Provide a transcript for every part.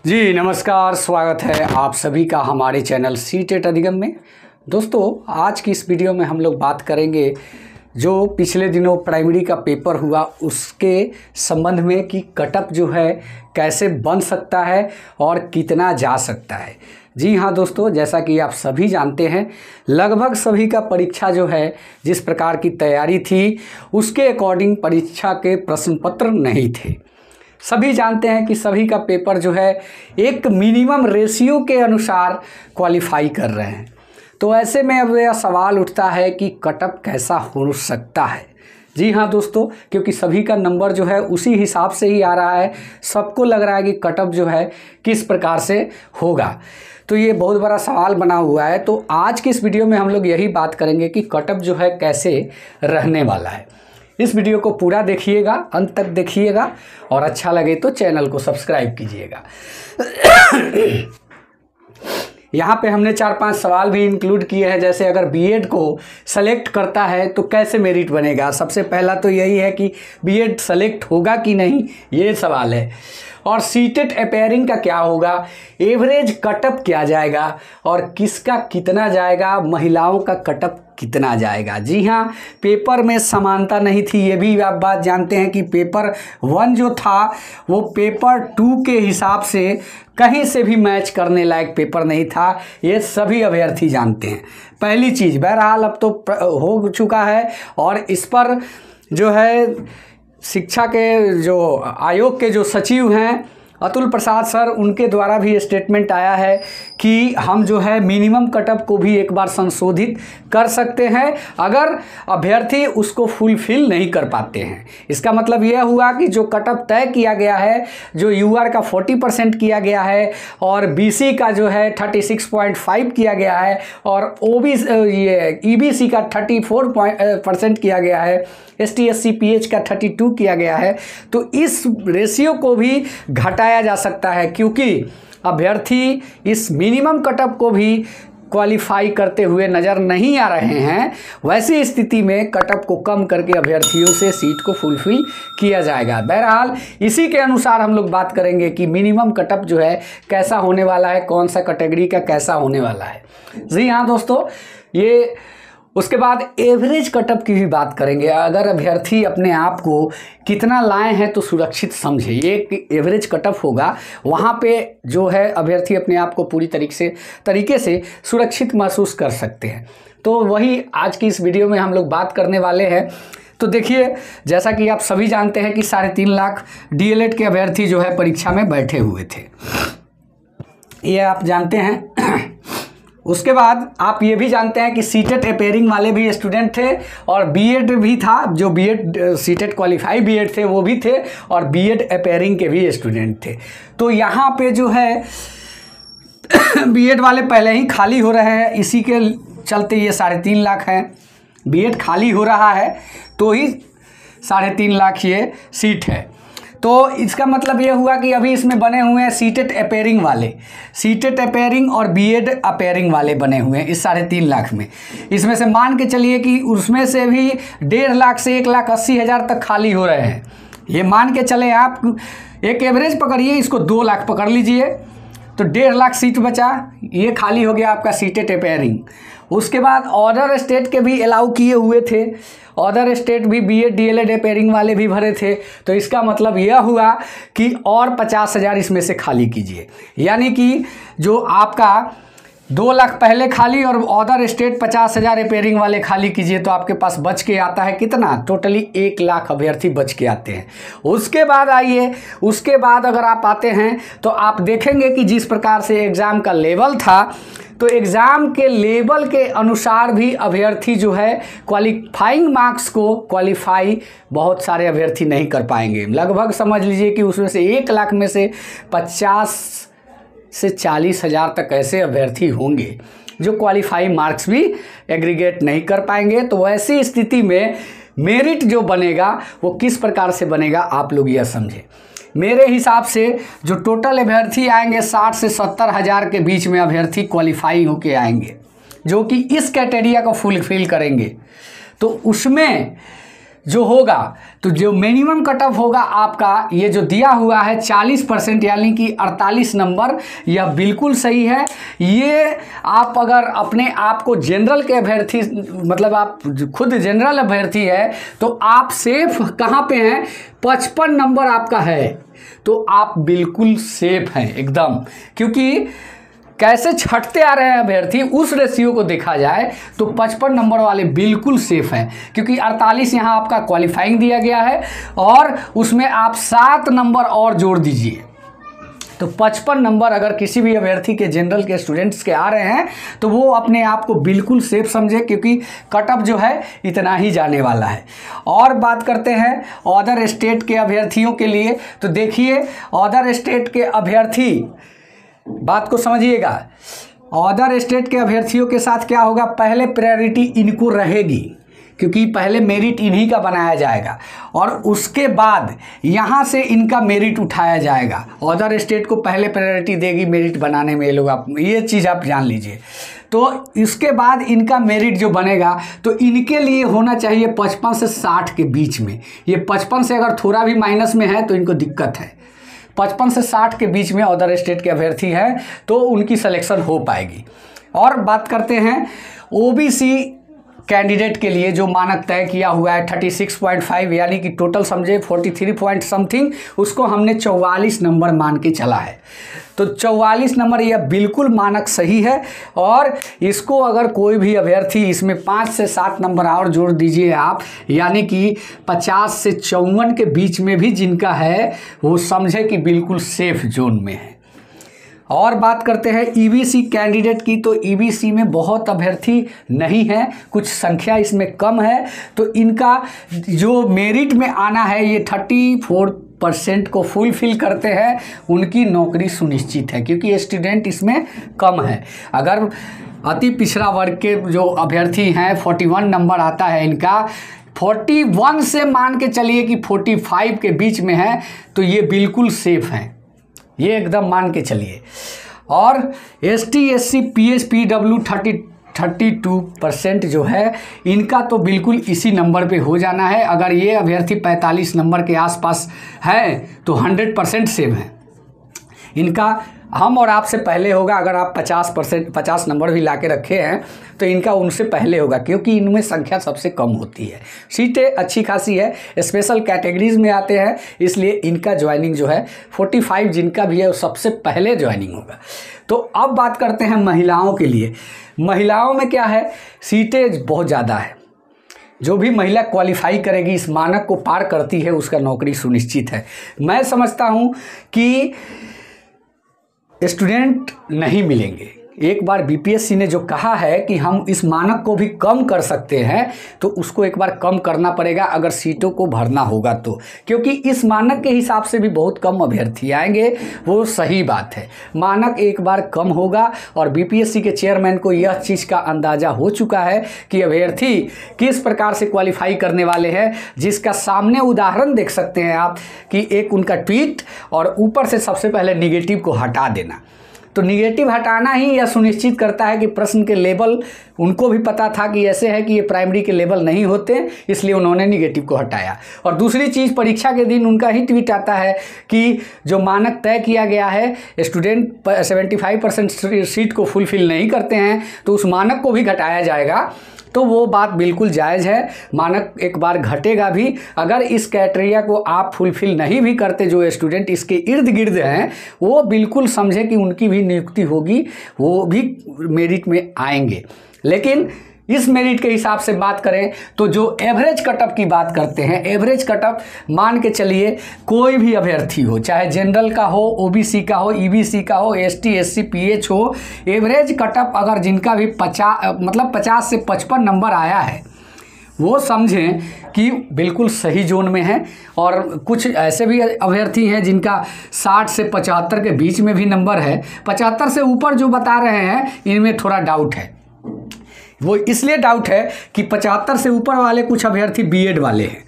जी नमस्कार, स्वागत है आप सभी का हमारे चैनल सीटेट अधिगम में। दोस्तों, आज की इस वीडियो में हम लोग बात करेंगे जो पिछले दिनों प्राइमरी का पेपर हुआ उसके संबंध में कि कटअप जो है कैसे बन सकता है और कितना जा सकता है। जी हाँ दोस्तों, जैसा कि आप सभी जानते हैं, लगभग सभी का परीक्षा जो है जिस प्रकार की तैयारी थी उसके अकॉर्डिंग परीक्षा के प्रश्न पत्र नहीं थे। सभी जानते हैं कि सभी का पेपर जो है एक मिनिमम रेशियो के अनुसार क्वालिफाई कर रहे हैं। तो ऐसे में अब यह सवाल उठता है कि कटअप कैसा हो सकता है। जी हाँ दोस्तों, क्योंकि सभी का नंबर जो है उसी हिसाब से ही आ रहा है। सबको लग रहा है कि कटअप जो है किस प्रकार से होगा, तो ये बहुत बड़ा सवाल बना हुआ है। तो आज की इस वीडियो में हम लोग यही बात करेंगे कि कटअप जो है कैसे रहने वाला है। इस वीडियो को पूरा देखिएगा, अंत तक देखिएगा और अच्छा लगे तो चैनल को सब्सक्राइब कीजिएगा। यहाँ पे हमने 4-5 सवाल भी इंक्लूड किए हैं, जैसे अगर बीएड को सेलेक्ट करता है तो कैसे मेरिट बनेगा। सबसे पहला तो यही है कि बीएड सेलेक्ट होगा कि नहीं, ये सवाल है। और सीटेट अपेयरिंग का क्या होगा, एवरेज कटअप क्या जाएगा और किसका कितना जाएगा, महिलाओं का कटअप कितना जाएगा। जी हाँ, पेपर में समानता नहीं थी, ये भी आप बात जानते हैं कि पेपर 1 जो था वो पेपर 2 के हिसाब से कहीं से भी मैच करने लायक पेपर नहीं था। ये सभी अभ्यर्थी जानते हैं। पहली चीज़, बहरहाल अब तो हो चुका है और इस पर जो है शिक्षा के जो आयोग के जो सचिव हैं अतुल प्रसाद सर, उनके द्वारा भी स्टेटमेंट आया है कि हम जो है मिनिमम कटअप को भी एक बार संशोधित कर सकते हैं अगर अभ्यर्थी उसको फुलफिल नहीं कर पाते हैं। इसका मतलब यह हुआ कि जो कटअप तय किया गया है, जो यूआर का 40% किया गया है और बीसी का जो है 36.5 किया गया है और ये ईबीसी का 34% किया गया है, एसटी एससी पीएच का 32 किया गया है, तो इस रेशियो को भी घटाया जा सकता है क्योंकि अभ्यर्थी इस मिनिमम कटअप को भी क्वालिफाई करते हुए नज़र नहीं आ रहे हैं। वैसी स्थिति में कटअप को कम करके अभ्यर्थियों से सीट को फुलफिल किया जाएगा। बहरहाल इसी के अनुसार हम लोग बात करेंगे कि मिनिमम कटअप जो है कैसा होने वाला है, कौन सा कैटेगरी का कैसा होने वाला है। जी हाँ दोस्तों, ये उसके बाद एवरेज कटअप की भी बात करेंगे। अगर अभ्यर्थी अपने आप को कितना लाए हैं तो सुरक्षित समझे, ये एक एवरेज कटअप होगा। वहाँ पे जो है अभ्यर्थी अपने आप को पूरी तरीके से सुरक्षित महसूस कर सकते हैं। तो वही आज की इस वीडियो में हम लोग बात करने वाले हैं। तो देखिए, जैसा कि आप सभी जानते हैं कि 3.5 लाख डीएलएड के अभ्यर्थी जो है परीक्षा में बैठे हुए थे, ये आप जानते हैं। उसके बाद आप ये भी जानते हैं कि सीटेट अपेयरिंग वाले भी स्टूडेंट थे और बीएड भी था। जो बीएड सीटेट क्वालिफाई बीएड थे वो भी थे और बीएड अपेयरिंग के भी स्टूडेंट थे। तो यहाँ पे जो है बीएड वाले पहले ही खाली हो रहे हैं, इसी के चलते ये 3.5 लाख हैं। बीएड खाली हो रहा है तो ही 3.5 लाख ये सीट है। तो इसका मतलब ये हुआ कि अभी इसमें बने हुए हैं सीटेट अपेयरिंग वाले, सीटेट अपेयरिंग और बीएड अपेयरिंग वाले बने हुए हैं इस 3.5 लाख में। इसमें से मान के चलिए कि उसमें से भी 1.5 लाख से 1,80,000 तक खाली हो रहे हैं। ये मान के चले, आप एक एवरेज पकड़िए, इसको 2 लाख पकड़ लीजिए, तो 1.5 लाख सीट बचा, ये खाली हो गया आपका सीटेट अपेयरिंग। उसके बाद अदर स्टेट के भी अलाउ किए हुए थे, अदर स्टेट भी बीएड डीएलएड अपेयरिंग वाले भी भरे थे। तो इसका मतलब यह हुआ कि और 50,000 इसमें से खाली कीजिए, यानी कि जो आपका 2 लाख पहले खाली और अदर स्टेट 50,000 अपेयरिंग वाले खाली कीजिए, तो आपके पास बच के आता है कितना, टोटली 1 लाख अभ्यर्थी बच के आते हैं। उसके बाद आइए, उसके बाद अगर आप आते हैं तो आप देखेंगे कि जिस प्रकार से एग्ज़ाम का लेवल था, तो एग्ज़ाम के लेवल के अनुसार भी अभ्यर्थी जो है क्वालिफाइंग मार्क्स को क्वालिफाई बहुत सारे अभ्यर्थी नहीं कर पाएंगे। लगभग समझ लीजिए कि उसमें से 1 लाख में से 50 से 40,000 तक ऐसे अभ्यर्थी होंगे जो क्वालिफाई मार्क्स भी एग्रीगेट नहीं कर पाएंगे। तो ऐसी स्थिति में मेरिट जो बनेगा वो किस प्रकार से बनेगा, आप लोग यह समझें। मेरे हिसाब से जो टोटल अभ्यर्थी आएंगे 60 से 70,000 के बीच में अभ्यर्थी क्वालिफाई होके आएंगे जो कि इस क्राइटेरिया को फुलफिल करेंगे। तो उसमें जो होगा, तो जो मिनिमम कट ऑफ होगा आपका, ये जो दिया हुआ है 40% यानी कि 48 नंबर, यह बिल्कुल सही है। ये आप अगर अपने आप को जनरल के अभ्यर्थी, मतलब आप खुद जनरल अभ्यर्थी है, तो आप सेफ कहाँ पे हैं, 55 नंबर आपका है, तो आप बिल्कुल सेफ हैं एकदम। क्योंकि कैसे छटते आ रहे हैं अभ्यर्थी, उस रेशियो को देखा जाए तो 55 नंबर वाले बिल्कुल सेफ हैं, क्योंकि 48 यहाँ आपका क्वालिफाइंग दिया गया है और उसमें आप 7 नंबर और जोड़ दीजिए, तो 55 नंबर अगर किसी भी अभ्यर्थी के जनरल के स्टूडेंट्स के आ रहे हैं तो वो अपने आप को बिल्कुल सेफ समझे, क्योंकि कट ऑफ जो है इतना ही जाने वाला है। और बात करते हैं अदर स्टेट के अभ्यर्थियों के लिए, तो देखिए अदर स्टेट के अभ्यर्थी, बात को समझिएगा, अदर स्टेट के अभ्यर्थियों के साथ क्या होगा, पहले प्रायोरिटी इनको रहेगी, क्योंकि पहले मेरिट इन्हीं का बनाया जाएगा और उसके बाद यहाँ से इनका मेरिट उठाया जाएगा। अदर स्टेट को पहले प्रायोरिटी देगी मेरिट बनाने में, ये लोग, आप ये चीज़ आप जान लीजिए। तो इसके बाद इनका मेरिट जो बनेगा, तो इनके लिए होना चाहिए 55 से 60 के बीच में। ये 55 से अगर थोड़ा भी माइनस में है तो इनको दिक्कत है। 55 से 60 के बीच में अदर स्टेट के अभ्यर्थी हैं तो उनकी सिलेक्शन हो पाएगी। और बात करते हैं ओबीसी कैंडिडेट के लिए, जो मानक तय किया हुआ है 36.5, यानी कि टोटल समझे 43 पॉइंट समथिंग, उसको हमने 44 नंबर मान के चला है। तो 44 नंबर यह बिल्कुल मानक सही है, और इसको अगर कोई भी अभ्यर्थी इसमें 5 से 7 नंबर और जोड़ दीजिए आप, यानी कि 50 से 54 के बीच में भी जिनका है, वो समझे कि बिल्कुल सेफ जोन में है। और बात करते हैं ईबीसी कैंडिडेट की, तो ईबीसी में बहुत अभ्यर्थी नहीं है, कुछ संख्या इसमें कम है, तो इनका जो मेरिट में आना है ये 34% को फुलफिल करते हैं, उनकी नौकरी सुनिश्चित है, क्योंकि स्टूडेंट इसमें कम है। अगर अति पिछड़ा वर्ग के जो अभ्यर्थी हैं 41 नंबर आता है इनका, 41 से मान के चलिए कि 45 के बीच में है, तो ये बिल्कुल सेफ हैं, ये एकदम मान के चलिए। और ST SC PH PW 32% जो है, इनका तो बिल्कुल इसी नंबर पे हो जाना है। अगर ये अभ्यर्थी 45 नंबर के आसपास है तो 100% सेव है। इनका हम और आपसे पहले होगा। अगर आप 50 नंबर भी ला के रखे हैं तो इनका उनसे पहले होगा, क्योंकि इनमें संख्या सबसे कम होती है, सीटें अच्छी खासी है, स्पेशल कैटेगरीज में आते हैं, इसलिए इनका ज्वाइनिंग जो है 45 जिनका भी है वो सबसे पहले ज्वाइनिंग होगा। तो अब बात करते हैं महिलाओं के लिए। महिलाओं में क्या है, सीटें बहुत ज़्यादा है। जो भी महिला क्वालिफाई करेगी, इस मानक को पार करती है, उसका नौकरी सुनिश्चित है। मैं समझता हूँ कि स्टूडेंट नहीं मिलेंगे। एक बार बीपीएससी ने जो कहा है कि हम इस मानक को भी कम कर सकते हैं, तो उसको एक बार कम करना पड़ेगा अगर सीटों को भरना होगा तो, क्योंकि इस मानक के हिसाब से भी बहुत कम अभ्यर्थी आएंगे, वो सही बात है। मानक एक बार कम होगा और बीपीएससी के चेयरमैन को यह चीज़ का अंदाज़ा हो चुका है कि अभ्यर्थी किस प्रकार से क्वालिफाई करने वाले हैं, जिसका सामने उदाहरण देख सकते हैं आप कि एक उनका ट्वीट और ऊपर से सबसे पहले निगेटिव को हटा देना। तो निगेटिव हटाना ही यह सुनिश्चित करता है कि प्रश्न के लेवल, उनको भी पता था कि ऐसे है कि ये प्राइमरी के लेवल नहीं होते, इसलिए उन्होंने निगेटिव को हटाया। और दूसरी चीज़, परीक्षा के दिन उनका ही ट्वीट आता है कि जो मानक तय किया गया है, स्टूडेंट 75% सीट को फुलफिल नहीं करते हैं तो उस मानक को भी घटाया जाएगा। तो वो बात बिल्कुल जायज़ है, मानक एक बार घटेगा भी। अगर इस क्राइटेरिया को आप फुलफिल नहीं भी करते, जो स्टूडेंट इसके इर्द गिर्द हैं, वो बिल्कुल समझे कि उनकी भी नियुक्ति होगी, वो भी मेरिट में आएंगे। लेकिन इस मेरिट के हिसाब से बात करें तो जो एवरेज कटअप की बात करते हैं, एवरेज कटअप मान के चलिए कोई भी अभ्यर्थी हो, चाहे जनरल का हो, ओबीसी का हो, ईबीसी का हो, एसटी एससी पीएच हो, एवरेज कटअप अगर जिनका भी 50 से 55 नंबर आया है, वो समझें कि बिल्कुल सही जोन में है। और कुछ ऐसे भी अभ्यर्थी हैं जिनका 60 से 75 के बीच में भी नंबर है। 75 से ऊपर जो बता रहे हैं, इनमें थोड़ा डाउट है। वो इसलिए डाउट है कि 75 से ऊपर वाले कुछ अभ्यर्थी बीएड वाले हैं,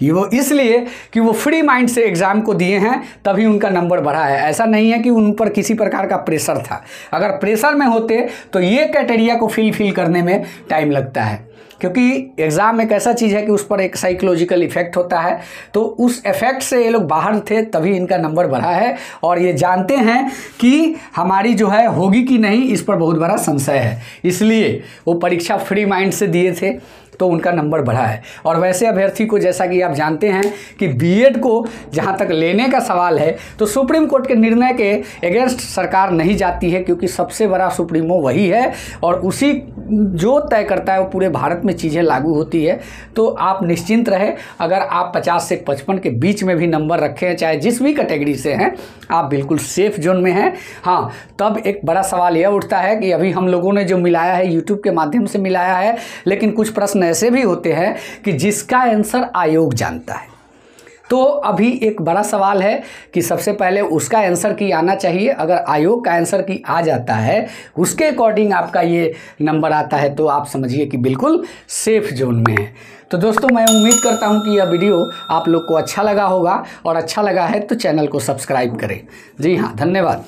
वो इसलिए कि वो फ्री माइंड से एग्ज़ाम को दिए हैं, तभी उनका नंबर बढ़ा है। ऐसा नहीं है कि उन पर किसी प्रकार का प्रेशर था। अगर प्रेशर में होते तो ये क्राइटेरिया को फिल करने में टाइम लगता है। क्योंकि एग्ज़ाम एक ऐसा चीज़ है कि उस पर एक साइकोलॉजिकल इफेक्ट होता है, तो उस इफेक्ट से ये लोग बाहर थे तभी इनका नंबर बढ़ा है। और ये जानते हैं कि हमारी जो है होगी कि नहीं, इस पर बहुत बड़ा संशय है, इसलिए वो परीक्षा फ्री माइंड से दिए थे तो उनका नंबर बढ़ा है। और वैसे अभ्यर्थी को, जैसा कि आप जानते हैं कि बीएड को जहां तक लेने का सवाल है तो सुप्रीम कोर्ट के निर्णय के अगेंस्ट सरकार नहीं जाती है, क्योंकि सबसे बड़ा सुप्रीमो वही है और उसी जो तय करता है वो पूरे भारत में चीज़ें लागू होती है। तो आप निश्चिंत रहे, अगर आप 50 से 55 के बीच में भी नंबर रखे हैं, चाहे जिस भी कैटेगरी से हैं, आप बिल्कुल सेफ जोन में हैं। हाँ, तब एक बड़ा सवाल यह उठता है कि अभी हम लोगों ने जो मिलाया है यूट्यूब के माध्यम से मिलाया है, लेकिन कुछ प्रश्न ऐसे भी होते हैं कि जिसका आंसर आयोग जानता है। तो अभी एक बड़ा सवाल है कि सबसे पहले उसका आंसर की आना चाहिए। अगर आयोग का आंसर की आ जाता है, उसके अकॉर्डिंग आपका ये नंबर आता है, तो आप समझिए कि बिल्कुल सेफ जोन में है। तो दोस्तों, मैं उम्मीद करता हूँ कि यह वीडियो आप लोग को अच्छा लगा होगा, और अच्छा लगा है तो चैनल को सब्सक्राइब करें। जी हाँ, धन्यवाद।